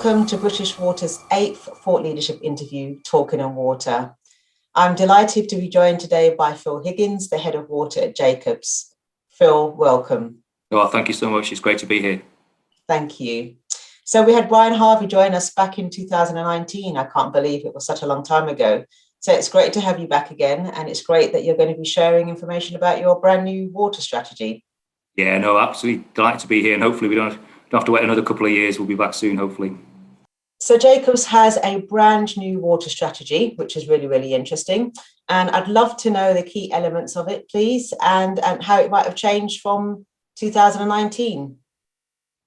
Welcome to British Water's 8th Thought Leadership interview, Talking on Water. I'm delighted to be joined today by Phil Higgins, the Head of Water at Jacobs. Phil, welcome. Well, thank you so much. It's great to be here. Thank you. So we had Brian Harvey join us back in 2019. I can't believe it was such a long time ago. So it's great to have you back again. And it's great that you're going to be sharing information about your brand new water strategy. Yeah, no, absolutely delighted to be here. And hopefully we don't have to wait another couple of years. We'll be back soon, hopefully. So Jacobs has a brand new water strategy, which is really, really interesting. And I'd love to know the key elements of it, please, and how it might have changed from 2019.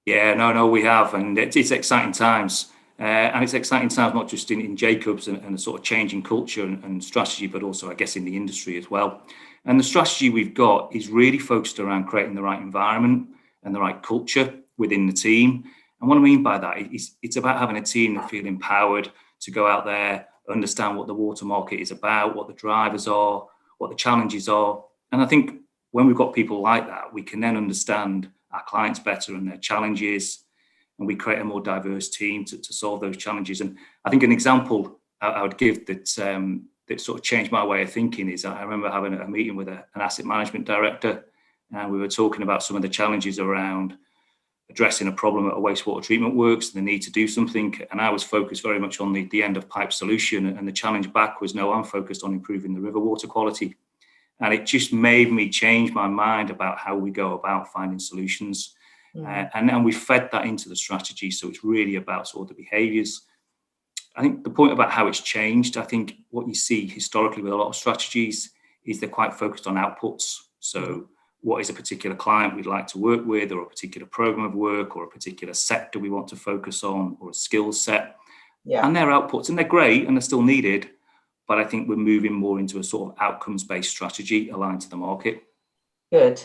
Yeah, no, we have. And it's exciting times. And it's exciting times not just in Jacobs and the sort of changing culture and strategy, but also, I guess, in the industry as well. And the strategy we've got is really focused around creating the right environment and the right culture within the team. And what I mean by that is it's about having a team that feel empowered to go out there, understand what the water market is about, what the drivers are, what the challenges are. And I think when we've got people like that, we can then understand our clients better and their challenges, and we create a more diverse team to solve those challenges. And I think an example I would give that sort of changed my way of thinking is I remember having a meeting with an asset management director, and we were talking about some of the challenges around addressing a problem at a wastewater treatment works, the need to do something. And I was focused very much on the end of pipe solution. And the challenge back was, no, I'm focused on improving the river water quality. And it just made me change my mind about how we go about finding solutions. And we fed that into the strategy. So it's really about sort of the behaviours. I think the point about how it's changed, I think what you see historically with a lot of strategies is they're quite focused on outputs. So what is a particular client we'd like to work with, or a particular program of work, or a particular sector we want to focus on, or a skill set. Yeah. And they're outputs, and they're great, and they're still needed. But I think we're moving more into a sort of outcomes-based strategy aligned to the market. Good.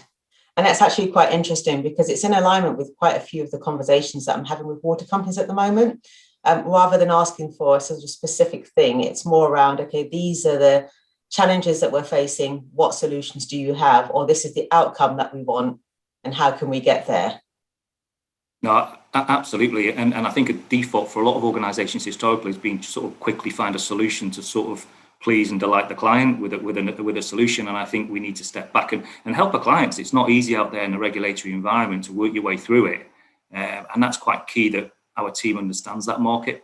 And that's actually quite interesting because it's in alignment with quite a few of the conversations that I'm having with water companies at the moment. Rather than asking for a sort of specific thing, it's more around, okay, these are the challenges that we're facing, what solutions do you have, or this is the outcome that we want, and how can we get there? No, absolutely. And I think a default for a lot of organizations historically has been to sort of quickly find a solution to sort of please and delight the client with a solution. And I think we need to step back and help our clients. It's not easy out there in the regulatory environment to work your way through it. And that's quite key that our team understands that market.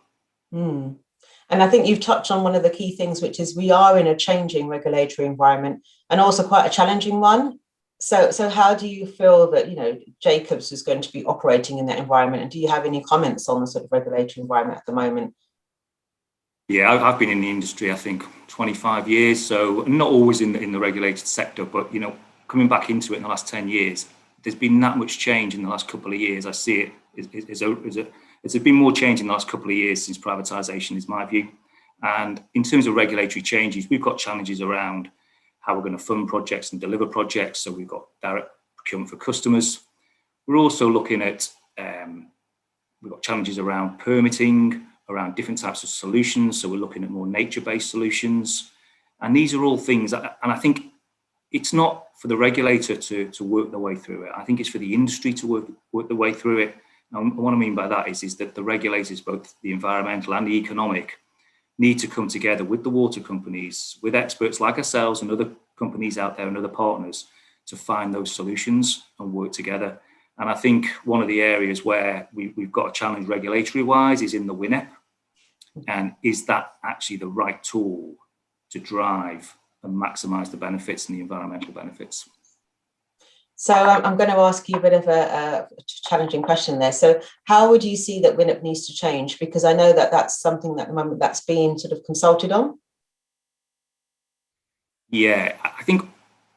And I think you've touched on one of the key things, which is we are in a changing regulatory environment and also quite a challenging one. So how do you feel that, Jacobs is going to be operating in that environment? And do you have any comments on the sort of regulatory environment at the moment? Yeah, I've been in the industry, I think, 25 years. So not always in the regulated sector, but, coming back into it in the last 10 years, there's been that much change in the last couple of years. I see it there's been more change in the last couple of years since privatisation, is my view. And in terms of regulatory changes, we've got challenges around how we're going to fund projects and deliver projects. So we've got direct procurement for customers. We're also looking at, we've got challenges around permitting, around different types of solutions. So we're looking at more nature-based solutions. And these are all things, and I think it's not for the regulator to work their way through it. I think it's for the industry to work their way through it. And what I mean by that is that the regulators, both the environmental and the economic, need to come together with the water companies, with experts like ourselves and other companies out there and other partners to find those solutions and work together. And I think one of the areas where we've got a challenge regulatory-wise is in the WINEP. And is that actually the right tool to drive and maximise the benefits and the environmental benefits? So I'm going to ask you a bit of a challenging question there. So how would you see that WINEP needs to change? Because I know that that's something that at the moment that's being sort of consulted on. Yeah, I think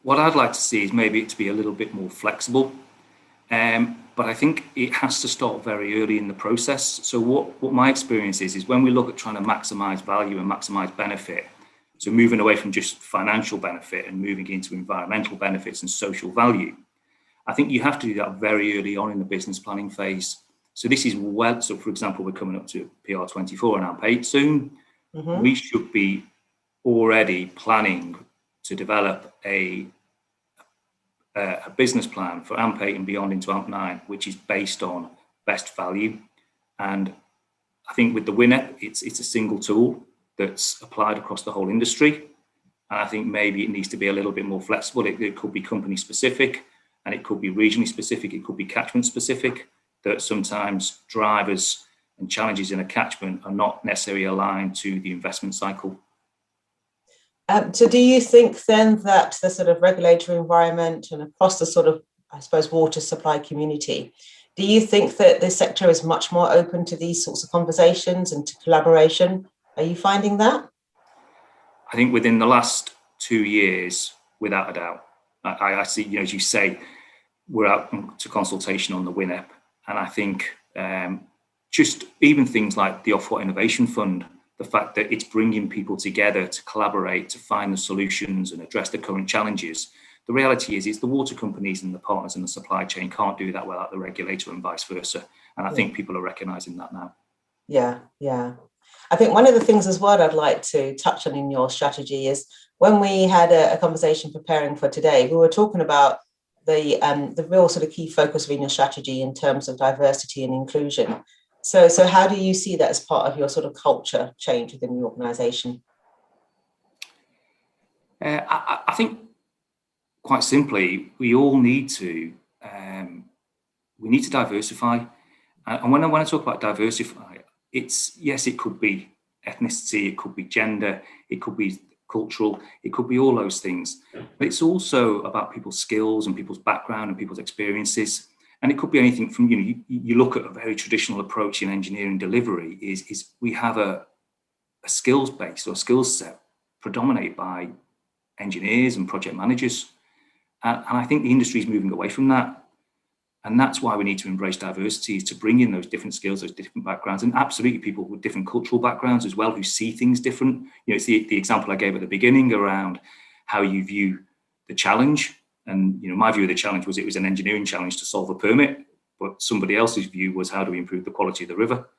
what I'd like to see is maybe it to be a little bit more flexible. But I think it has to start very early in the process. So what my experience is when we look at trying to maximise value and maximise benefit, so moving away from just financial benefit and moving into environmental benefits and social value, I think you have to do that very early on in the business planning phase. So this is so for example, we're coming up to PR24 and AMP8 soon. Mm-hmm. We should be already planning to develop a business plan for AMP8 and beyond into AMP9, which is based on best value and I think with the WINEP, it's a single tool that's applied across the whole industry. And I think maybe it needs to be a little bit more flexible. It could be company specific, and it could be regionally specific. It could be catchment specific, that sometimes drivers and challenges in a catchment are not necessarily aligned to the investment cycle. So do you think then that the sort of regulatory environment and across the sort of, I suppose, water supply community, do you think that this sector is much more open to these sorts of conversations and to collaboration? Are you finding that? I think within the last 2 years, without a doubt, I see, you know, as you say, we're out to consultation on the WINEP. And I think just even things like the Ofwat Innovation Fund, the fact that it's bringing people together to collaborate, to find the solutions and address the current challenges. The reality is the water companies and the partners in the supply chain can't do that without the regulator and vice versa. And I think people are recognising that now. Yeah. I think one of the things as well I'd like to touch on in your strategy is when we had a conversation preparing for today, we were talking about the real sort of key focus within your strategy in terms of diversity and inclusion. So how do you see that as part of your sort of culture change within the organisation? I think quite simply, we all need to diversify. And when I talk about diversify, it could be ethnicity, it could be gender, it could be cultural, it could be all those things. But it's also about people's skills and people's background and people's experiences. And it could be anything from, you look at a very traditional approach in engineering delivery is we have a skills base or a skills set predominated by engineers and project managers. And I think the industry is moving away from that. And that's why we need to embrace diversity, is to bring in those different skills, those different backgrounds, and absolutely people with different cultural backgrounds as well, who see things different. It's the example I gave at the beginning around how you view the challenge. And my view of the challenge was it was an engineering challenge to solve a permit, but somebody else's view was how do we improve the quality of the river?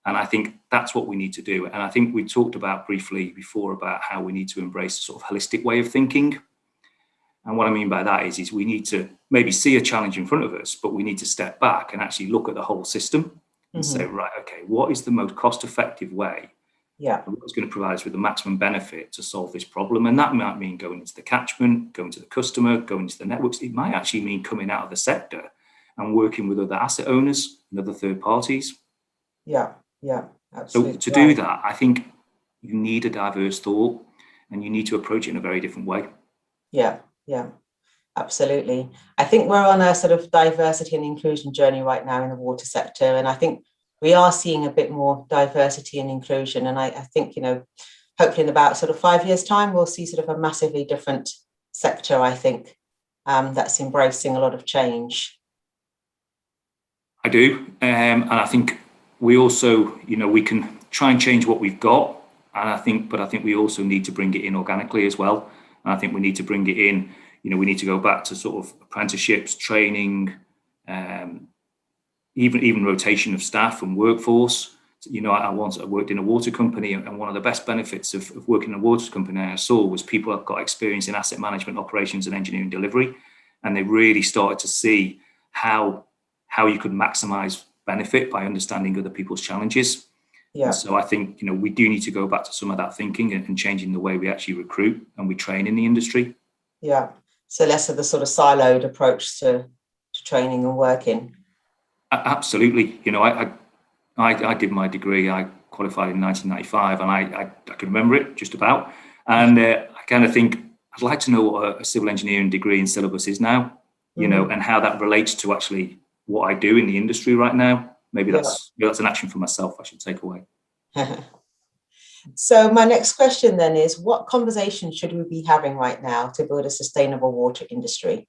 And I think that's what we need to do. And I think we talked about briefly before about how we need to embrace a sort of holistic way of thinking. And what I mean by that is we need to maybe see a challenge in front of us, but we need to step back and actually look at the whole system and say, right, okay, what is the most cost-effective way? What's going to provide us with the maximum benefit to solve this problem? And that might mean going into the catchment, going to the customer, going into the networks. It might actually mean coming out of the sector and working with other asset owners and other third parties. Yeah, absolutely. So to do that, I think you need a diverse thought and you need to approach it in a very different way. Yeah, absolutely. I think we're on a sort of diversity and inclusion journey right now in the water sector. And I think we are seeing a bit more diversity and inclusion. And I think, hopefully in about sort of 5 years' time, we'll see sort of a massively different sector, I think, that's embracing a lot of change. I do. And I think we also, we can try and change what we've got. And I think we also need to bring it in organically as well. And I think we need to bring it in, we need to go back to sort of apprenticeships, training, even rotation of staff and workforce. I worked in a water company, and one of the best benefits of working in a water company I saw was people that got experience in asset management, operations and engineering delivery. And they really started to see how you could maximize benefit by understanding other people's challenges. Yeah. And so I think, we do need to go back to some of that thinking and changing the way we actually recruit and we train in the industry. Yeah. So less of the sort of siloed approach to training and working. Absolutely. I did my degree. I qualified in 1995 and I can remember it just about. And I kind of think I'd like to know what a civil engineering degree in syllabus is now, and how that relates to actually what I do in the industry right now. Maybe that's an action for myself I should take away. So my next question then is, what conversation should we be having right now to build a sustainable water industry?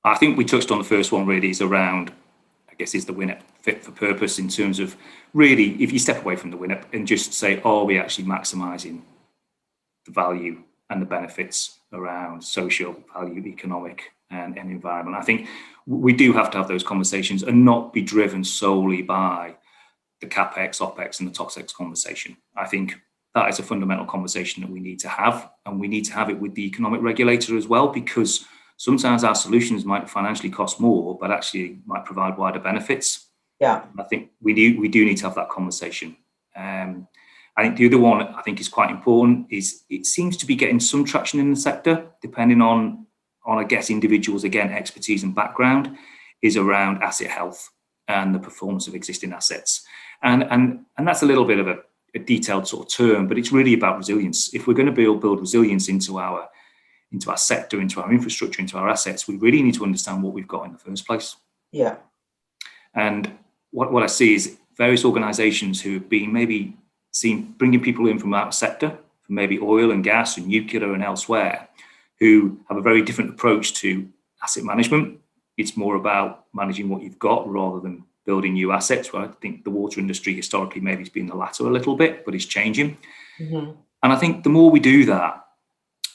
I think we touched on the first one really is around, I guess, is the WINEP fit for purpose in terms of really, if you step away from the WINEP and just say, are we actually maximising the value and the benefits around social value, economic and environment? I think we do have to have those conversations and not be driven solely by the CapEx, OpEx and the TOTEX conversation. I think that is a fundamental conversation that we need to have, and we need to have it with the economic regulator as well, because sometimes our solutions might financially cost more, but actually might provide wider benefits. Yeah. I think we do need to have that conversation. I think the other one I think is quite important is it seems to be getting some traction in the sector, depending on I guess individuals, again, expertise and background, is around asset health and the performance of existing assets. And that's a little bit of a detailed sort of term, but it's really about resilience. If we're going to build resilience into our sector, into our infrastructure, into our assets, we really need to understand what we've got in the first place. Yeah. And what I see is various organisations who have been maybe seen bringing people in from out of sector, from maybe oil and gas and nuclear and elsewhere, who have a very different approach to asset management. It's more about managing what you've got rather than building new assets. Right? I think the water industry historically maybe has been the latter a little bit, but it's changing. Mm-hmm. And I think the more we do that,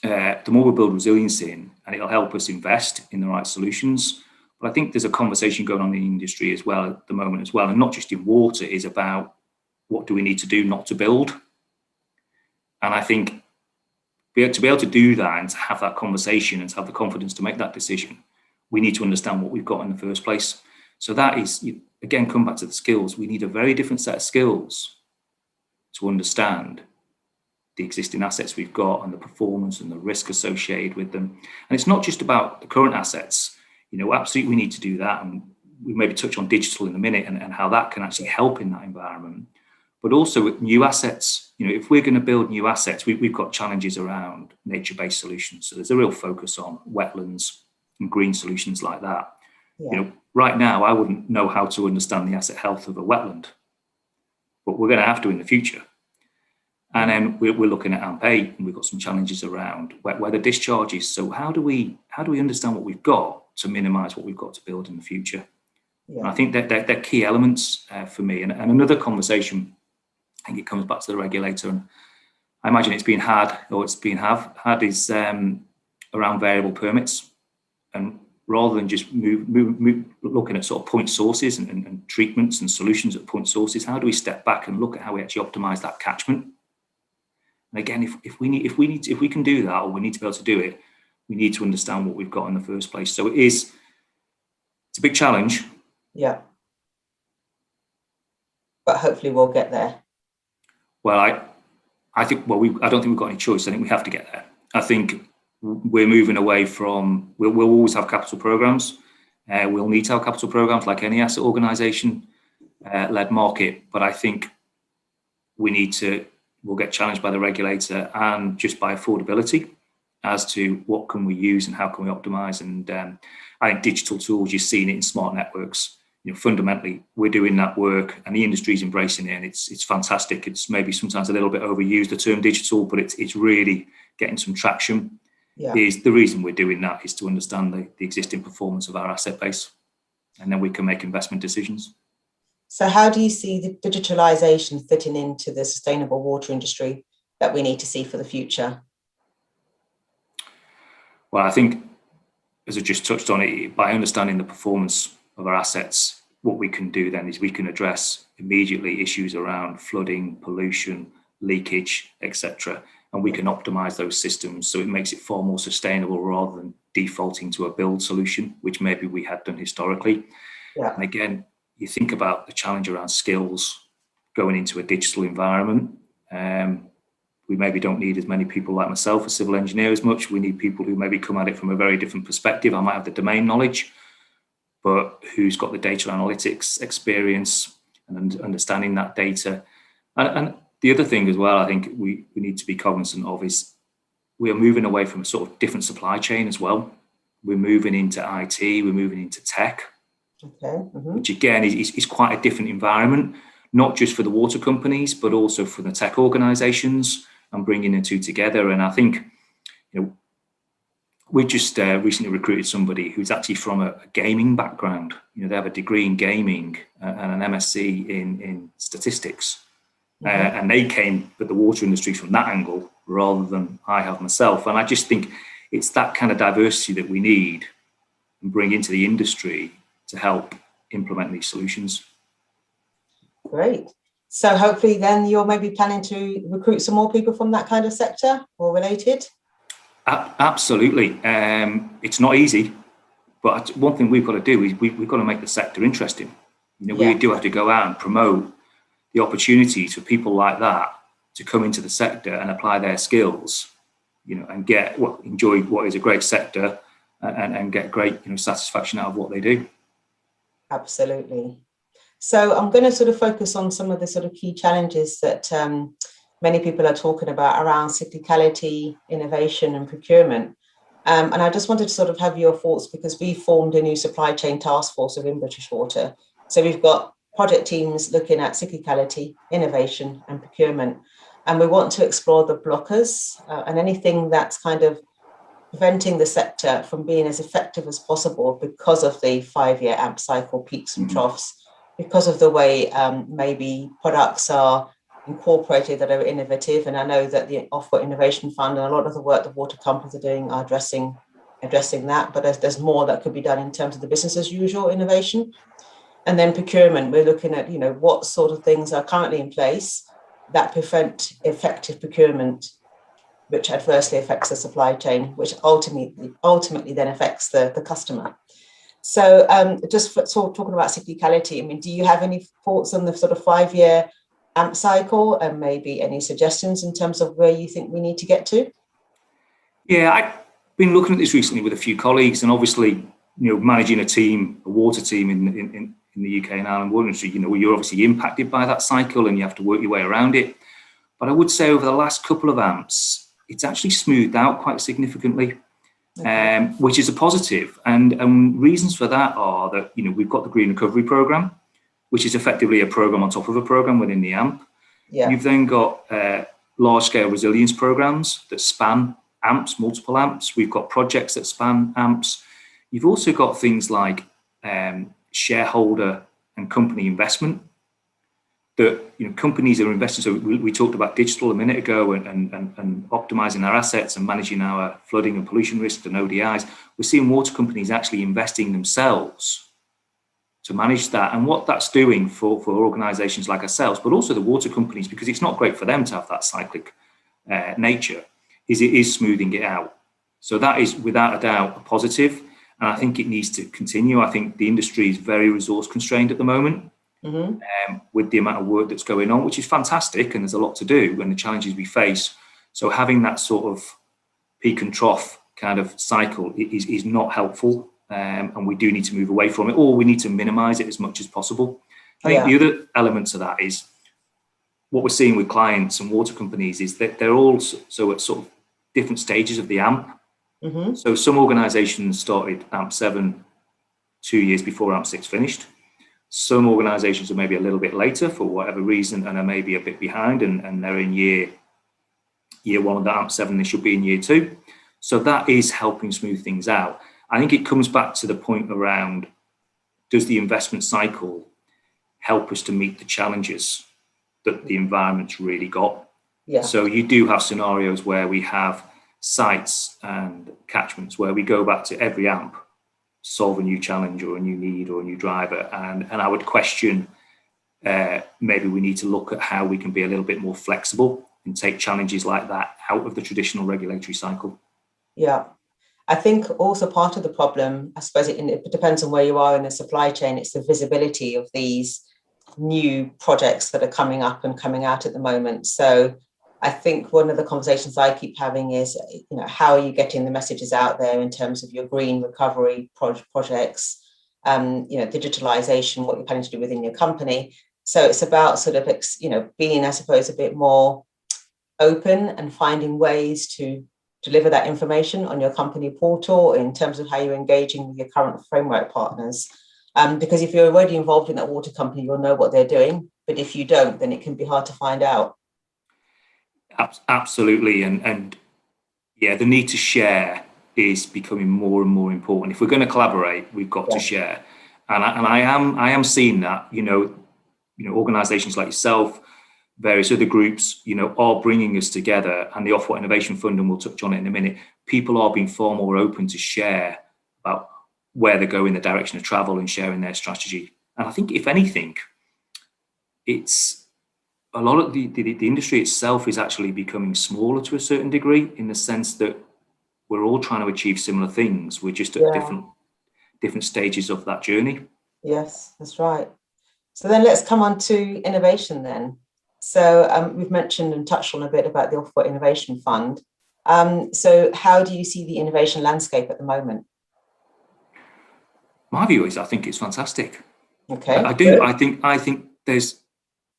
the more we build resilience in, and it'll help us invest in the right solutions. But I think there's a conversation going on in the industry as well at the moment as well, and not just in water, is about what do we need to do not to build. And I think to be able to do that and to have that conversation and to have the confidence to make that decision, we need to understand what we've got in the first place. So that is, again, come back to the skills. We need a very different set of skills to understand the existing assets we've got and the performance and the risk associated with them. And it's not just about the current assets. Absolutely we need to do that. And we maybe touch on digital in a minute and how that can actually help in that environment. But also with new assets, if we're going to build new assets, we've got challenges around nature-based solutions. So there's a real focus on wetlands and green solutions like that. Yeah. Right now, I wouldn't know how to understand the asset health of a wetland, but we're going to have to in the future. And then we're looking at AMP8, and we've got some challenges around wet weather discharges. So how do we understand what we've got to minimise what we've got to build in the future? Yeah. And I think that they're key elements for me. And another conversation, I think it comes back to the regulator, and I imagine it's been had is around variable permits. And rather than just looking at sort of point sources and treatments and solutions at point sources, how do we step back and look at how we actually optimise that catchment? And again, if we can do that, or we need to be able to do it, we need to understand what we've got in the first place. So it's a big challenge. Yeah. But hopefully we'll get there. Well, I don't think we've got any choice. I think we have to get there. I think we're moving away from, we'll always have capital programs. We'll need to have capital programs like any asset organisation led market. But I think we'll get challenged by the regulator and just by affordability as to what can we use and how can we optimise. And I think digital tools, you've seen it in smart networks. Fundamentally, we're doing that work and the industry's embracing it, and it's fantastic. It's maybe sometimes a little bit overused, the term digital, but it's really getting some traction. Yeah. Is the reason we're doing that is to understand the existing performance of our asset base, and then we can make investment decisions. So how do you see the digitalisation fitting into the sustainable water industry that we need to see for the future? Well, I think, as I just touched on it, by understanding the performance of our assets, what we can do then is we can address immediately issues around flooding, pollution, leakage, etc. And we can optimize those systems so it makes it far more sustainable rather than defaulting to a build solution, which maybe we had done historically. Yeah. And again, you think about the challenge around skills going into a digital environment. We maybe don't need as many people like myself, a civil engineer, as much. We need people who maybe come at it from a very different perspective. I might have the domain knowledge, but who's got the data analytics experience and understanding that data. And the other thing as well, I think we need to be cognizant of is we are moving away from a sort of different supply chain as well. We're moving into IT, we're moving into tech, which again is quite a different environment, not just for the water companies, but also for the tech organizations, and bringing the two together. And I think, we just recently recruited somebody who's actually from a gaming background. They have a degree in gaming and an MSc in statistics. And they came at the water industry from that angle rather than I have myself. And I just think it's that kind of diversity that we need and bring into the industry to help implement these solutions. Great. So hopefully then you're maybe planning to recruit some more people from that kind of sector or related? Absolutely. It's not easy, but one thing we've got to do is we've got to make the sector interesting. We do have to go out and promote the opportunities for people like that to come into the sector and apply their skills, and enjoy what is a great sector and get great, satisfaction out of what they do. Absolutely. So I'm going to sort of focus on some of the sort of key challenges that many people are talking about around cyclicality, innovation and procurement. And I just wanted to sort of have your thoughts, because we formed a new supply chain task force within British Water. So we've got project teams looking at cyclicality, innovation and procurement. And we want to explore the blockers and anything that's kind of preventing the sector from being as effective as possible because of the 5-year AMP cycle peaks and troughs, because of the way maybe products are incorporated that are innovative. And I know that the Ofwat Innovation Fund and a lot of the work the water companies are doing are addressing that, but there's more that could be done in terms of the business as usual innovation. And then procurement, we're looking at, what sort of things are currently in place that prevent effective procurement, which adversely affects the supply chain, which ultimately then affects the customer. So just sort of talking about cyclicality, I mean, do you have any thoughts on the sort of 5-year AMP cycle and maybe any suggestions in terms of where you think we need to get to? Yeah, I've been looking at this recently with a few colleagues, and obviously, managing a water team in the UK and Ireland water industry, you're obviously impacted by that cycle and you have to work your way around it. But I would say over the last couple of AMPs, it's actually smoothed out quite significantly, which is a positive. And reasons for that are that, we've got the Green Recovery Programme, which is effectively a programme on top of a programme within the AMP. Yeah. You've then got large-scale resilience programmes that span AMPs, multiple AMPs. We've got projects that span AMPs. You've also got things like shareholder and company investment that companies are investing. So we talked about digital a minute ago and optimizing our assets and managing our flooding and pollution risks and ODIs. We're seeing water companies actually investing themselves to manage that, and what that's doing for organizations like ourselves, but also the water companies, because it's not great for them to have that cyclic nature, is it is smoothing it out. So that is without a doubt a positive, and I think it needs to continue. I think the industry is very resource constrained at the moment. With the amount of work that's going on, which is fantastic, and there's a lot to do and the challenges we face. So having that sort of peak and trough kind of cycle is not helpful, and we do need to move away from it, or we need to minimize it as much as possible. I think the other element to that is what we're seeing with clients and water companies is that they're all so at sort of different stages of the AMP. So some organizations started AMP 7 2 years before AMP 6 finished. Some organizations are maybe a little bit later for whatever reason and are maybe a bit behind, and they're in year one of the AMP 7, they should be in year 2. So that is helping smooth things out. I think it comes back to the point around, does the investment cycle help us to meet the challenges that the environment's really got? So you do have scenarios where we have sites and catchments where we go back to every AMP, solve a new challenge or a new need or a new driver, and I would question maybe we need to look at how we can be a little bit more flexible and take challenges like that out of the traditional regulatory cycle. I think also part of the problem, I suppose it depends on where you are in the supply chain, it's the visibility of these new projects that are coming up and coming out at the moment. So I think one of the conversations I keep having is, how are you getting the messages out there in terms of your green recovery projects, digitalisation, what you're planning to do within your company. So it's about sort of, being, I suppose, a bit more open and finding ways to deliver that information on your company portal in terms of how you're engaging with your current framework partners. Because if you're already involved in that water company, you'll know what they're doing. But if you don't, then it can be hard to find out. Absolutely, and the need to share is becoming more and more important. If we're going to collaborate, we've got to share, and I am seeing that. Organisations like yourself, various other groups, are bringing us together, and the Ofwat Innovation Fund, and we'll touch on it in a minute. People are being far more open to share about where they're going, the direction of travel, and sharing their strategy. And I think, if anything, it's a lot of the industry itself is actually becoming smaller to a certain degree, in the sense that we're all trying to achieve similar things. We're just at different stages of that journey. Yes, that's right. So then let's come on to innovation then. So we've mentioned and touched on a bit about the Ofwat Innovation Fund. So how do you see the innovation landscape at the moment? My view is I think it's fantastic. Okay. I do. Good. I think there's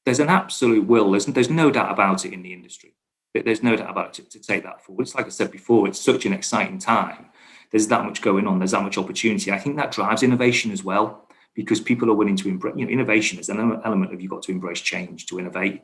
an absolute will. There's no doubt about it in the industry. There's no doubt about it to take that forward. It's like I said before, it's such an exciting time. There's that much going on. There's that much opportunity. I think that drives innovation as well, because people are willing to embrace, innovation is an element of you've got to embrace change to innovate.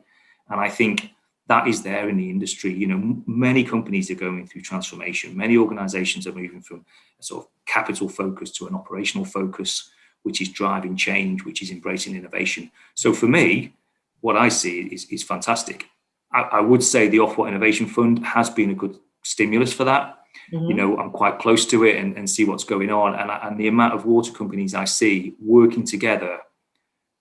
And I think that is there in the industry. Many companies are going through transformation. Many organizations are moving from a sort of capital focus to an operational focus, which is driving change, which is embracing innovation. So for me, what I see is fantastic. I would say the Ofwat Innovation Fund has been a good stimulus for that. Mm-hmm. I'm quite close to it and see what's going on. And the amount of water companies I see working together,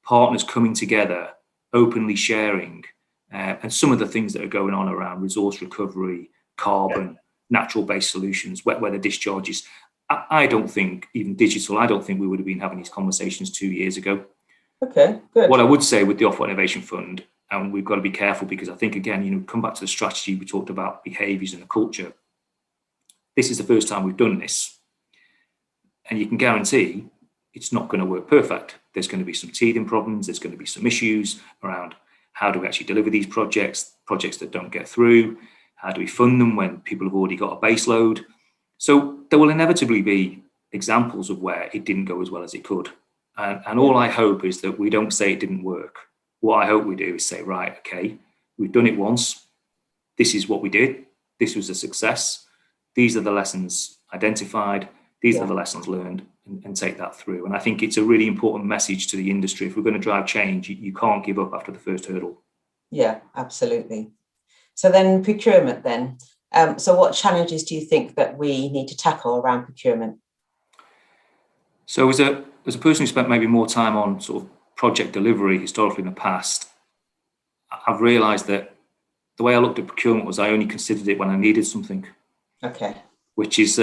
partners coming together, openly sharing, and some of the things that are going on around resource recovery, carbon, natural-based solutions, wet weather discharges. I don't think, even digital, I don't think we would have been having these conversations 2 years ago. Okay, good. What I would say with the Ofwat Innovation Fund, and we've got to be careful because I think, again, come back to the strategy, we talked about behaviours and the culture. This is the first time we've done this. And you can guarantee it's not going to work perfect. There's going to be some teething problems. There's going to be some issues around how do we actually deliver these projects that don't get through? How do we fund them when people have already got a base load? So there will inevitably be examples of where it didn't go as well as it could. And all I hope is that we don't say it didn't work. What I hope we do is say, right, okay, we've done it once. This is what we did. This was a success. These are the lessons identified. These are the lessons learned, and take that through. And I think it's a really important message to the industry. If we're going to drive change, you can't give up after the first hurdle. Yeah, absolutely. So then procurement then. So what challenges do you think that we need to tackle around procurement? So as a person who spent maybe more time on sort of project delivery historically in the past, I've realised that the way I looked at procurement was I only considered it when I needed something. Okay. Which is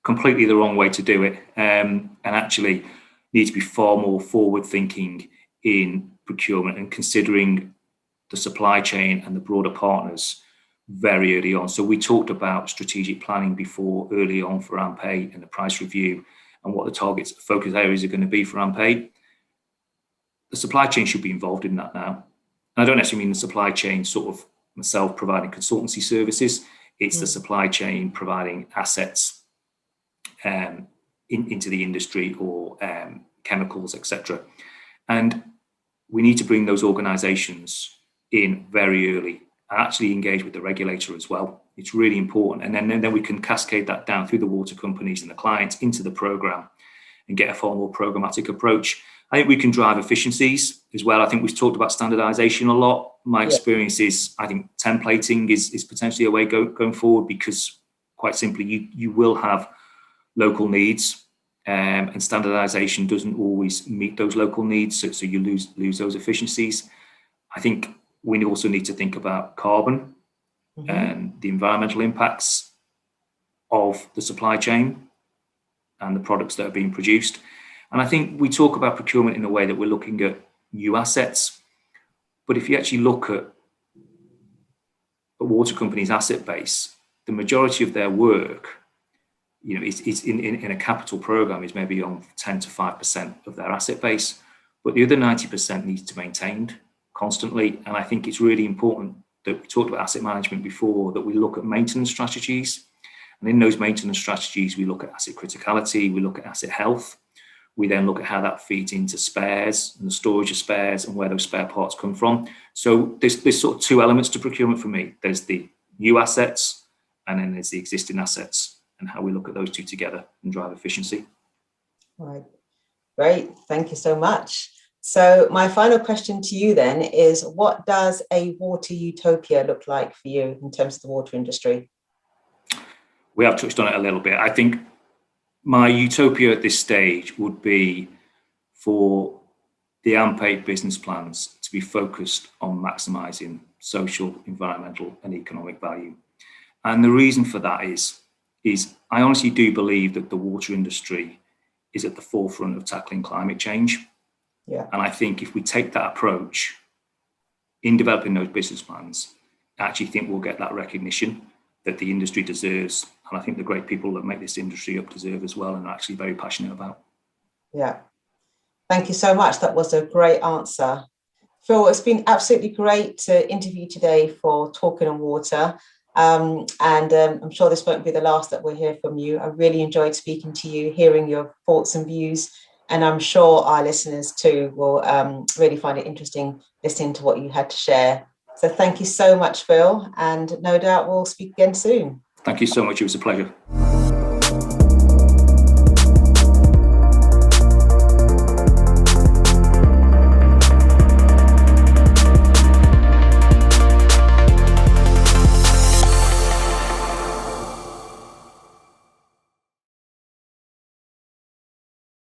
completely the wrong way to do it, and actually need to be far more forward thinking in procurement and considering the supply chain and the broader partners very early on. So we talked about strategic planning before, early on for AMP8 and the price review and what the targets, focus areas are going to be for AMP8. The supply chain should be involved in that now. And I don't necessarily mean the supply chain sort of myself providing consultancy services. It's the supply chain providing assets into the industry or chemicals, etc. And we need to bring those organisations in very early and actually engage with the regulator as well. It's really important. And then we can cascade that down through the water companies and the clients into the programme and get a far more programmatic approach. I think we can drive efficiencies as well. I think we've talked about standardisation a lot. My experience is I think templating is potentially a way going forward, because quite simply you will have local needs and standardisation doesn't always meet those local needs. So you lose those efficiencies. I think we also need to think about carbon and the environmental impacts of the supply chain and the products that are being produced. And I think we talk about procurement in a way that we're looking at new assets. But if you actually look at a water company's asset base, the majority of their work, is in a capital program is maybe on 10 to 5% of their asset base, but the other 90% needs to be maintained constantly. And I think it's really important that we talked about asset management before, that we look at maintenance strategies. And in those maintenance strategies, we look at asset criticality, we look at asset health. We then look at how that feeds into spares and the storage of spares and where those spare parts come from. So there's sort of two elements to procurement for me. There's the new assets and then there's the existing assets, and how we look at those two together and drive efficiency. Right. Great. Thank you so much. So my final question to you then is, what does a water utopia look like for you in terms of the water industry? We have touched on it a little bit. I think my utopia at this stage would be for the AMP8 business plans to be focused on maximising social, environmental and economic value. And the reason for that is I honestly do believe that the water industry is at the forefront of tackling climate change. Yeah. And I think if we take that approach in developing those business plans, I actually think we'll get that recognition that the industry deserves. And I think the great people that make this industry up deserve as well, and are actually very passionate about. Yeah. Thank you so much. That was a great answer. Phil, it's been absolutely great to interview you today for Talking on Water. I'm sure this won't be the last that we'll hear from you. I really enjoyed speaking to you, hearing your thoughts and views. And I'm sure our listeners too will really find it interesting listening to what you had to share. So thank you so much, Phil. And no doubt we'll speak again soon. Thank you so much. It was a pleasure.